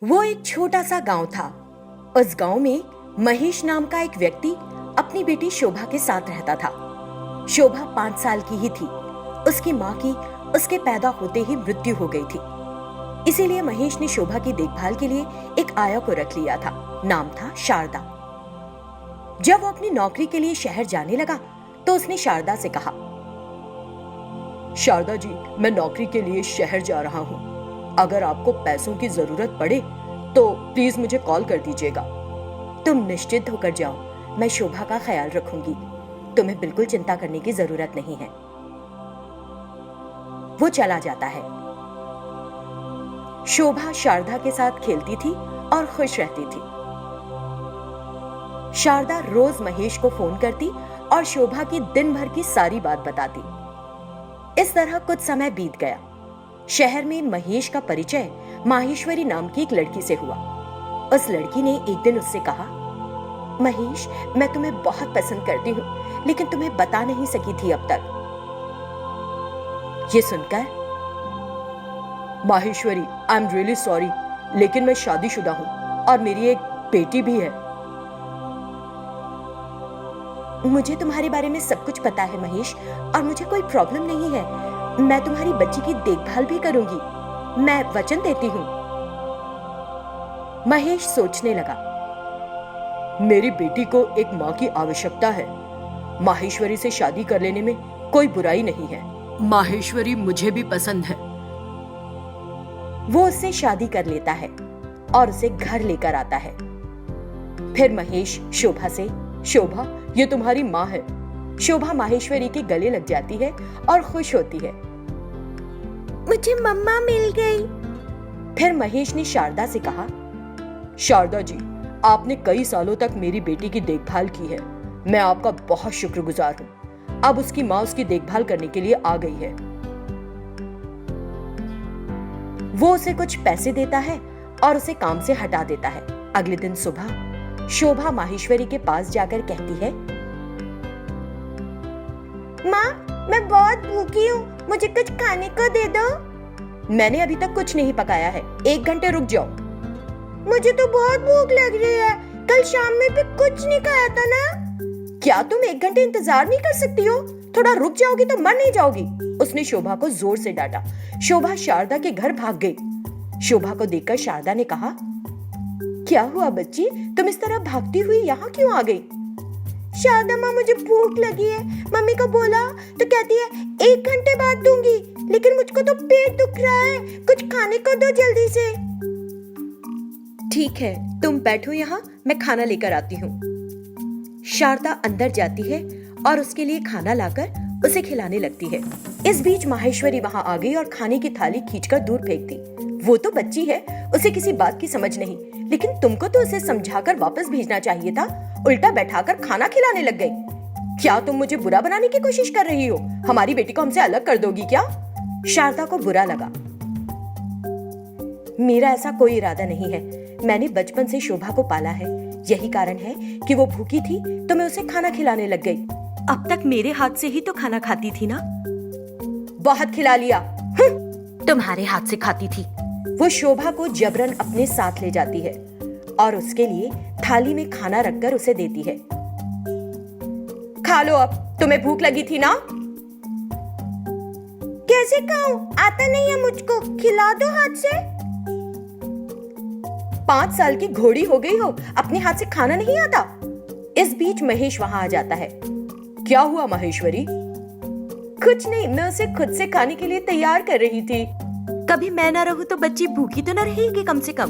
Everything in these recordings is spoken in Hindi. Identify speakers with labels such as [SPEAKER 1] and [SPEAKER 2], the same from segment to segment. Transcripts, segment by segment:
[SPEAKER 1] वो एक छोटा सा गांव था। उस गांव में महेश नाम का एक व्यक्ति अपनी बेटी शोभा के साथ रहता था। शोभा 5 साल की ही थी। उसकी माँ की उसके पैदा होते ही मृत्यु हो गई थी। इसीलिए महेश ने शोभा की देखभाल के लिए एक आया को रख लिया था। नाम था शारदा। जब वो अपनी नौकरी के लिए शहर जाने लगा तो उसने शारदा से कहा, शारदा जी, मैं नौकरी के लिए शहर जा रहा हूँ। अगर आपको पैसों की जरूरत पड़े तो प्लीज मुझे कॉल कर दीजिएगा। तुम निश्चिंत होकर जाओ, मैं शोभा का ख्याल रखूंगी। तुम्हें बिल्कुल चिंता करने की जरूरत नहीं है। वो चला जाता है। शोभा शारदा के साथ खेलती थी और खुश रहती थी। शारदा रोज महेश को फोन करती और शोभा की दिन भर की सारी बात बताती। इस तरह कुछ समय बीत गया। शहर में महेश का परिचय माहेश्वरी नाम की एक लड़की से हुआ। उस लड़की ने एक दिन उससे कहा, महेश, मैं तुम्हें बहुत पसंद करती हूँ, लेकिन तुम्हें बता नहीं सकी थी अब तक। ये सुनकर, Maheshwari, I am really sorry, लेकिन मैं शादीशुदा हूँ और मेरी एक बेटी भी है। मुझे तुम्हारे बारे में सब कुछ पता है महेश, और मुझे कोई प्रॉब्लम नहीं है। मैं तुम्हारी बच्ची की देखभाल भी करूंगी, मैं वचन देती हूँ। महेश सोचने लगा, मेरी बेटी को एक माँ की आवश्यकता है। माहेश्वरी से शादी कर लेने में कोई बुराई नहीं है। माहेश्वरी मुझे भी पसंद है। वो उससे शादी कर लेता है और उसे घर लेकर आता है। फिर महेश शोभा से, शोभा, ये तुम्हारी माँ है। शोभा माहेश्वरी के गले लग जाती है और खुश होती है। मुझे मम्मा मिल गई। फिर महेश ने शारदा से कहा, शारदा जी, आपने कई सालों तक मेरी बेटी की देखभाल की है। मैं आपका बहुत शुक्रगुजार हूँ। अब उसकी माँ उसकी देखभाल करने के लिए आ गई है। वो उसे कुछ पैसे देता है और उसे काम से हटा देता है। अगले दिन सुबह शोभा माहेश्वरी के पास जाकर कहती है, माँ, मैं बहुत भूखी हूँ, मुझे कुछ खाने को दे दो। मैंने अभी तक कुछ नहीं पकाया है, 1 घंटे रुक जाओ। मुझे तो बहुत भूख लग रही है, कल शाम में भी कुछ नहीं खाया था ना। क्या तुम 1 घंटे इंतजार नहीं कर सकती हो? थोड़ा रुक जाओगी तो मर नहीं जाओगी। उसने शोभा को जोर से डांटा। शोभा शारदा के घर भाग गई। शोभा को देखकर शारदा ने कहा, क्या हुआ बच्ची, तुम इस तरह भागती हुई यहाँ क्यों आ गई? शारदा माँ, मुझे भूख लगी है। मम्मी को बोला तो कहती है 1 घंटे बाद दूंगी, लेकिन मुझको तो पेट दुख रहा है, कुछ खाने को दो जल्दी से। ठीक है, तुम बैठो यहाँ, मैं खाना लेकर आती हूँ। शारदा अंदर जाती है और उसके लिए खाना लाकर उसे खिलाने लगती है। इस बीच माहेश्वरी वहां आ गई और खाने की थाली खींचकर दूर फेंक दी। वो तो बच्ची है, उसे किसी बात की समझ नहीं, लेकिन तुमको तो उसे समझाकर वापस भेजना चाहिए था। उल्टा बैठाकर खाना खिलाने लग गई। क्या तुम मुझे बुरा बनाने की कोशिश कर रही हो? हमारी बेटी को हमसे अलग कर दोगी क्या? शारदा को बुरा लगा। मेरा ऐसा कोई इरादा नहीं है। मैंने बचपन से शोभा को पाला है। यही कारण है कि वो भूखी थी तो मैं उसे खाना खिलाने लग गई। अब तक मेरे हाथ से ही तो खाना खाती थी ना। बहुत खिला लिया। तुम्हारे हाथ से खाती थी। वो शोभा को जबरन अपने साथ ले जाती है और उसके लिए थाली में खाना रखकर उसे देती है। खा लो, अब तुम्हें भूख लगी थी ना। कैसे खाऊं? आता नहीं है मुझको, खिला दो हाथ से। 5 साल की घोड़ी हो गई हो, अपने हाथ से खाना नहीं आता। इस बीच महेश वहां आ जाता है। क्या हुआ माहेश्वरी? कुछ नहीं, मैं उसे खुद से खाने के लिए तैयार कर रही थी। कभी मैं ना रहूं तो बच्ची भूखी तो न रहेगी कम से कम।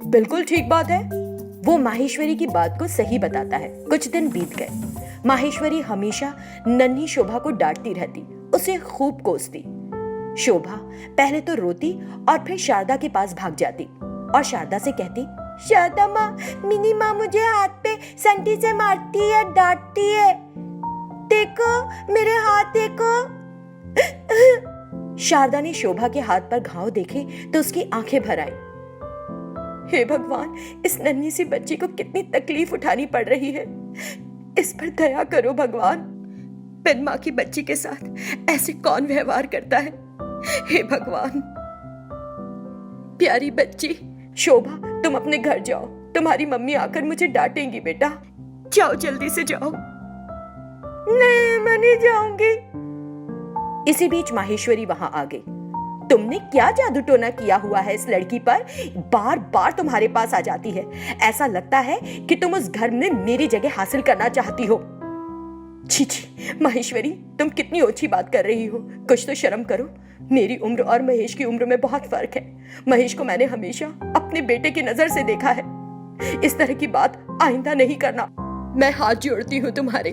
[SPEAKER 1] बिल्कुल ठीक बात है। वो माहेश्वरी की बात को सही बताता है। कुछ दिन बीत गए। माहेश्वरी हमेशा नन्ही शोभा को डांटती रहती, उसे खूब कोसती। शोभा पहले तो रोती और फिर शारदा के पास भाग जाती और शारदा से कहती, शारदा माँ, मिनी माँ मुझे हाथ पे संटी से मारती है, डांटती है। देखो मेरे हाथ देखो। शारदा ने शोभा के हाथ पर घाव देखे तो उसकी आंखें भर आईं। हे भगवान, इस नन्ही सी बच्ची को कितनी तकलीफ उठानी पड़ रही है। इस पर दया करो भगवान। बिन माँ की बच्ची के साथ ऐसे कौन व्यवहार करता है? हे भगवान। प्यारी बच्ची शोभा तुम अपने घर जाओ, तुम्हारी मम्मी आकर मुझे डांटेंगी बेटा। जाओ, जल्दी से जाओ। नहीं, मैं नहीं जाऊंगी। इसी बीच माहेश्वरी वहां आ गई। तुमने क्या जादू टोना किया हुआ है इस लड़की पर? बार बार तुम्हारे पास आ जाती है। ऐसा लगता है कि तुम उस घर में मेरी जगह हासिल करना चाहती हो। छी छी, माहेश्वरी, तुम कितनी ओछी बात कर रही हो। कुछ तो शर्म करो। मेरी उम्र और महेश की उम्र में बहुत फर्क है। महेश को मैंने हमेशा अपने बेटे की नजर से देखा है। इस तरह की बात आइंदा नहीं करना। मैं हाथ जोड़ती हूँ तुम्हारे।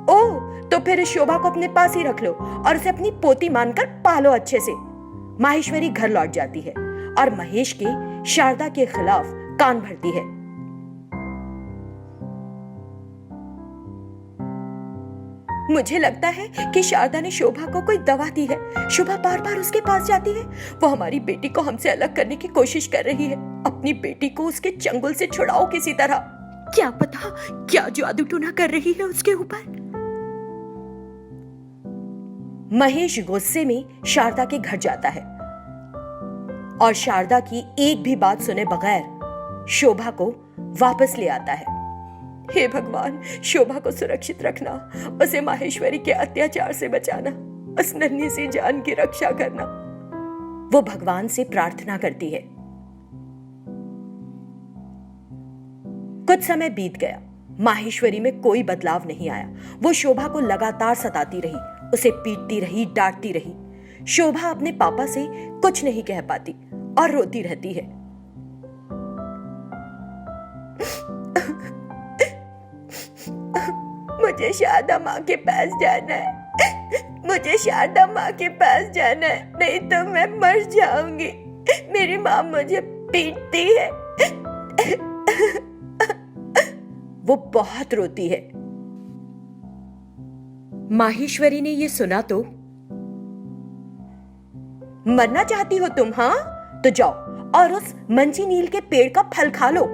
[SPEAKER 1] ओ, तो फिर शोभा को अपने पास ही रख लो और उसे अपनी पोती मानकर पालो अच्छे से। माहेश्वरी घर लौट जाती है और महेश के शारदा के खिलाफ कान भरती है। मुझे लगता है कि शारदा ने शोभा को कोई दवा दी है। शोभा बार बार उसके पास जाती है। वो हमारी बेटी को हमसे अलग करने की कोशिश कर रही है। अपनी बेटी को उसके चंगुल से छुड़ाओ किसी तरह। क्या पता क्या जादू टोना कर रही है उसके ऊपर। महेश गुस्से में शारदा के घर जाता है और शारदा की एक भी बात सुने बगैर शोभा को वापस ले आता है। हे भगवान, शोभा को सुरक्षित रखना, उसे माहेश्वरी के अत्याचार से बचाना, उस नन्ही सी जान की रक्षा करना। वो भगवान से प्रार्थना करती है। कुछ समय बीत गया। माहेश्वरी में कोई बदलाव नहीं आया। वो शोभा को लगातार सताती रही, उसे पीटती रही, डांटती रही। शोभा अपने पापा से कुछ नहीं कह पाती और रोती रहती है। मुझे शारदा माँ के पास जाना है। मुझे शारदा माँ के पास जाना है, नहीं तो मैं मर जाऊंगी। मेरी माँ मुझे पीटती है। वो बहुत रोती है। माहेश्वरी ने ये सुना तो, मरना चाहती हो तुम? हाँ, तो जाओ और उस मंची नील के पेड़ का फल खा लो,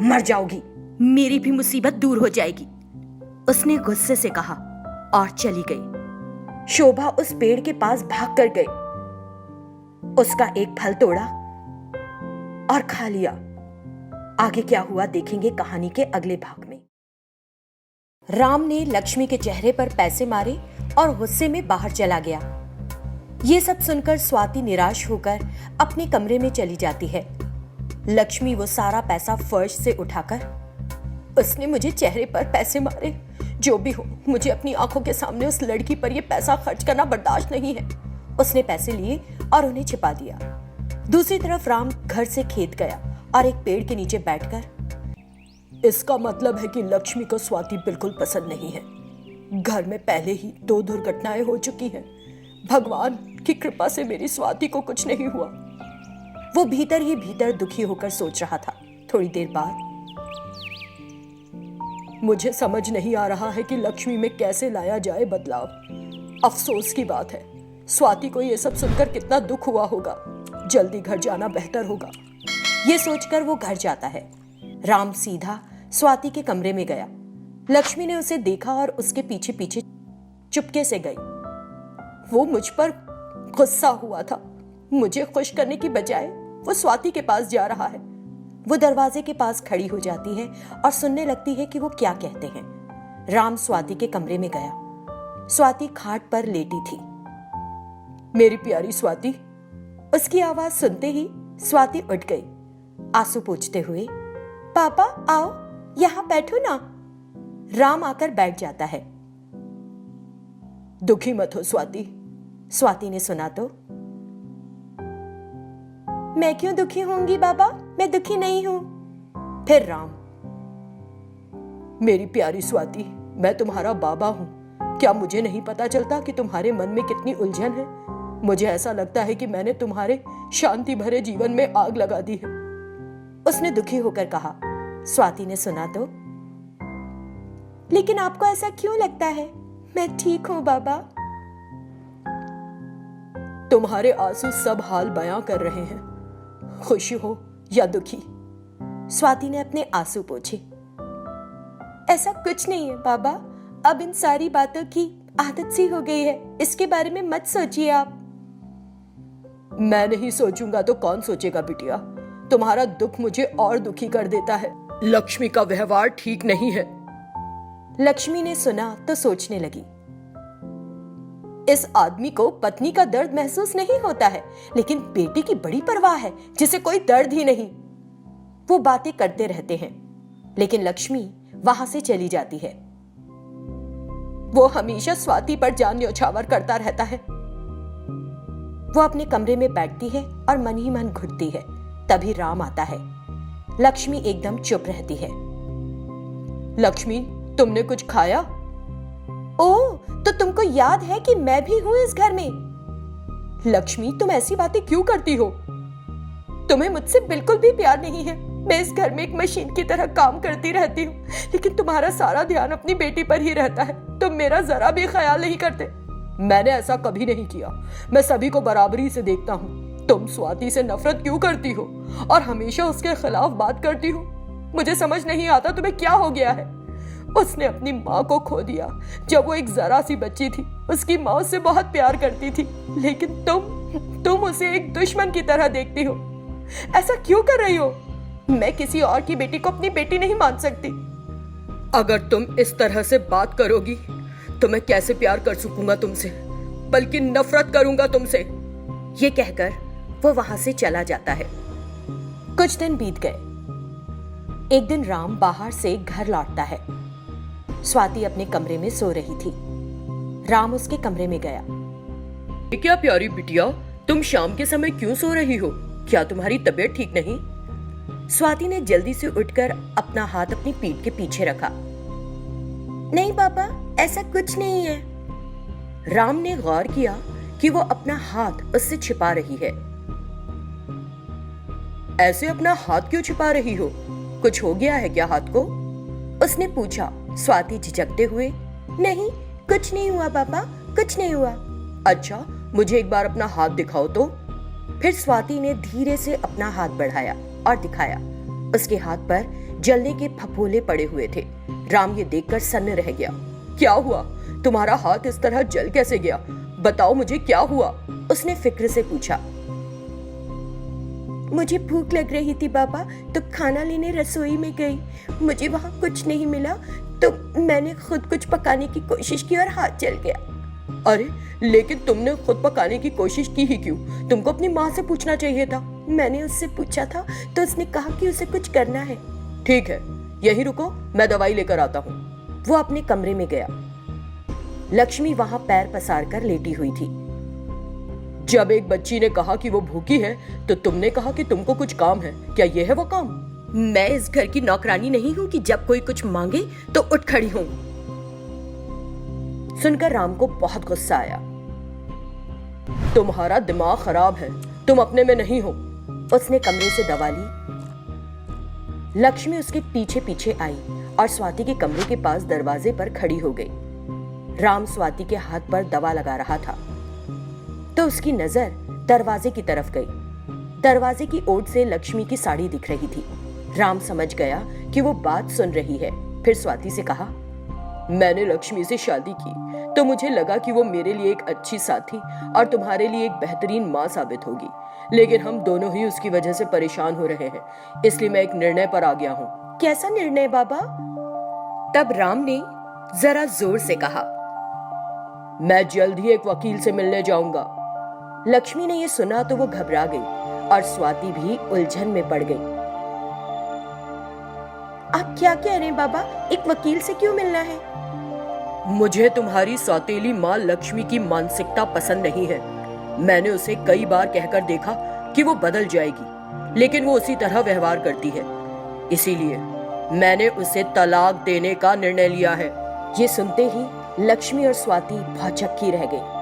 [SPEAKER 1] मर जाओगी। मेरी भी मुसीबत दूर हो जाएगी, उसने गुस्से से कहा और चली गई। शोभा उस पेड़ के पास भाग कर गई, उसका एक फल तोड़ा और खा लिया। आगे क्या हुआ देखेंगे कहानी के अगले भाग में। राम ने लक्ष्मी के चेहरे पर पैसे मारे और गुस्से में बाहर चला गया। ये सब सुनकर स्वाति निराश होकर अपने कमरे में चली जाती है। लक्ष्मी वो सारा पैसा फर्श से उठाकर, उसने मुझे चेहरे पर पैसे मारे, जो भी हो मुझे अपनी आंखों के सामने उस लड़की पर यह पैसा खर्च करना बर्दाश्त नहीं है। उसने पैसे लिए और उन्हें छिपा दिया। दूसरी तरफ राम घर से खेत गया और एक पेड़ के नीचे बैठकर, इसका मतलब है कि लक्ष्मी को स्वाति बिल्कुल पसंद नहीं है। घर में पहले ही 2 दुर्घटनाएं हो चुकी हैं। भगवान की कृपा से मेरी स्वाति को कुछ नहीं हुआ। वो भीतर ही भीतर दुखी होकर सोच रहा था। थोड़ी देर बाद, मुझे समझ नहीं आ रहा है कि लक्ष्मी में कैसे लाया जाए बदलाव। अफसोस की बात है, स्वाति को यह सब सुनकर कितना दुख हुआ होगा। जल्दी घर जाना बेहतर होगा। ये सोचकर वो घर जाता है। राम सीधा स्वाति के कमरे में गया। लक्ष्मी ने उसे देखा और उसके पीछे पीछे चुपके से गई। वो मुझ पर गुस्सा हुआ था। मुझे खुश करने की बजाय वो स्वाति के पास जा रहा है। वो दरवाजे के पास खड़ी हो जाती है और सुनने लगती है कि वो क्या कहते हैं। राम स्वाति के कमरे में गया। स्वाति खाट पर लेटी थी। मेरी प्यारी स्वाति। उसकी आवाज सुनते ही स्वाति उठ गई, आंसू पोंछते हुए। पापा आओ, यहां बैठो ना। राम आकर बैठ जाता है। दुखी मत हो स्वाति। स्वाति ने सुना तो, मैं क्यों दुखी होंगी बाबा? मैं दुखी नहीं हूं। फिर राम, मेरी प्यारी स्वाति, मैं तुम्हारा बाबा हूं। क्या मुझे नहीं पता चलता कि तुम्हारे मन में कितनी उलझन है? मुझे ऐसा लगता है कि मैंने तुम्हारे शांति भरे जीवन में आग लगा दी है, उसने दुखी होकर कहा। स्वाति ने सुना तो, लेकिन आपको ऐसा क्यों लगता है? मैं ठीक हूं बाबा। तुम्हारे आंसू सब हाल बयां कर रहे हैं, खुशी हो या दुखी। स्वाति ने अपने आंसू पोंछे। ऐसा कुछ नहीं है बाबा, अब इन सारी बातों की आदत सी हो गई है, इसके बारे में मत सोचिए आप। मैं नहीं सोचूंगा तो कौन सोचेगा बिटिया। तुम्हारा दुख मुझे और दुखी कर देता है। लक्ष्मी का व्यवहार ठीक नहीं है। लक्ष्मी ने सुना तो सोचने लगी, इस आदमी को पत्नी का दर्द महसूस नहीं होता है, लेकिन बेटी की बड़ी परवाह है जिसे कोई दर्द ही नहीं। वो बातें करते रहते हैं, लेकिन लक्ष्मी वहां से चली जाती है। वो हमेशा स्वाति पर जान न्यौछावर करता रहता है। वो अपने कमरे में बैठती है और मन ही मन घुटती है। तभी राम आता है। लक्ष्मी एकदम चुप रहती है। लक्ष्मी, तुमने कुछ खाया? ओह, तो तुमको याद है कि मैं भी हूं इस घर में। लक्ष्मी, तुम ऐसी बातें क्यों करती हो? तुम्हें मुझसे बिल्कुल भी प्यार नहीं है। मैं इस घर में एक मशीन की तरह काम करती रहती हूँ, लेकिन तुम्हारा सारा ध्यान अपनी बेटी पर ही रहता है। तुम मेरा जरा भी ख्याल नहीं करते। मैंने ऐसा कभी नहीं किया। मैं सभी को बराबरी से देखता हूँ। तुम स्वाति से नफरत क्यों करती हो और हमेशा उसके खिलाफ बात करती हो? मुझे समझ नहीं आता तुम्हें क्या हो गया है। उसने अपनी माँ को खो दिया जब वो एक जरा सी बच्ची थी। उसकी माँ उससे बहुत प्यार करती थी, लेकिन तुम उसे एक दुश्मन की तरह देखती हो। ऐसा क्यों कर रही हो? मैं किसी और की बेटी को अपनी बेटी नहीं मान सकती। अगर तुम इस तरह से बात करोगी तो मैं कैसे प्यार कर सकूंगा तुमसे, बल्कि नफरत करूंगा तुमसे। ये कहकर वो वहां से चला जाता है। कुछ दिन बीत गए। एक दिन राम बाहर से घर लौटता है। स्वाति अपने कमरे में सो रही थी। राम उसके कमरे में गया। क्या प्यारी बिटिया, तुम शाम के समय क्यों सो रही हो? क्या तुम्हारी तबीयत ठीक नहीं? स्वाति ने जल्दी से उठकर अपना हाथ अपनी पीठ के पीछे रखा। नहीं पापा, ऐसा कुछ नहीं है। राम ने गौर किया कि वो अपना हाथ उससे छिपा रही है। ऐसे अपना हाथ क्यों छिपा रही हो? कुछ हो गया है क्या हाथ को? उसने पूछा। स्वाति झिझकते हुए, नहीं, कुछ नहीं हुआ पापा, कुछ नहीं हुआ। अच्छा, मुझे एक बार अपना हाथ दिखाओ तो। फिर स्वाति ने धीरे से अपना हाथ बढ़ाया और दिखाया। उसके हाथ पर जलने के फफोले पड़े हुए थे। राम ये देखकर सन्न रह गया। क्या हुआ? तुम्हारा हाथ इस तरह जल कैसे गया? बताओ मुझे, क्या हुआ? उसने फिक्र से पूछा। मुझे भूख लग रही थी पापा, तो खाना लेने रसोई में गई। मुझे वहां कुछ नहीं मिला, तो मैंने खुद कुछ पकाने की कोशिश की और हाथ जल गया। अरे, लेकिन तुमने खुद पकाने की कोशिश की ही क्यों? तुमको अपनी माँ से पूछना चाहिए था। मैंने उससे पूछा था तो उसने कहा कि उसे कुछ करना है। ठीक है, यहीं रुको, मैं दवाई लेकर आता हूँ। वो अपने कमरे में गया। लक्ष्मी वहां पैर पसार कर लेटी हुई थी। जब एक बच्ची ने कहा कि वो भूखी है, तो तुमने कहा कि तुमको कुछ काम है। क्या यह है वो काम? मैं इस घर की नौकरानी नहीं हूँ कि जब कोई कुछ मांगे तो उठ खड़ी हूँ। सुनकर राम को बहुत गुस्सा आया। तुम्हारा दिमाग खराब है, तुम अपने में नहीं हो। उसने कमरे से दवा ली। लक्ष्मी उसके पीछे पीछे आई और स्वाति के कमरे के पास दरवाजे पर खड़ी हो गई। राम स्वाति के हाथ पर दवा लगा रहा था तो उसकी नजर दरवाजे की तरफ गई। दरवाजे की ओर से लक्ष्मी की साड़ी दिख रही थी। राम समझ गया कि वो बात सुन रही है। फिर स्वाति से कहा, मैंने लक्ष्मी से शादी की तो मुझे लगा कि वो मेरे लिए एक अच्छी साथी और तुम्हारे लिए एक बेहतरीन माँ साबित होगी, लेकिन हम दोनों ही उसकी वजह से परेशान हो रहे हैं। इसलिए मैं एक निर्णय पर आ गया हूँ। कैसा निर्णय बाबा? तब राम ने जरा जोर से कहा, मैं जल्द ही एक वकील से मिलने जाऊंगा। लक्ष्मी ने यह सुना तो वो घबरा गई और स्वाति भी उलझन में पड़ गई। आप क्या कह रहे हैं बाबा? एक वकील से क्यों मिलना है? मुझे तुम्हारी सौतेली माँ लक्ष्मी की मानसिकता पसंद नहीं है। मैंने उसे कई बार कहकर देखा कि वो बदल जाएगी, लेकिन वो उसी तरह व्यवहार करती है। इसीलिए मैंने उसे तलाक देने का निर्णय लिया है। ये सुनते ही लक्ष्मी और स्वाति भौचक्की रह गई।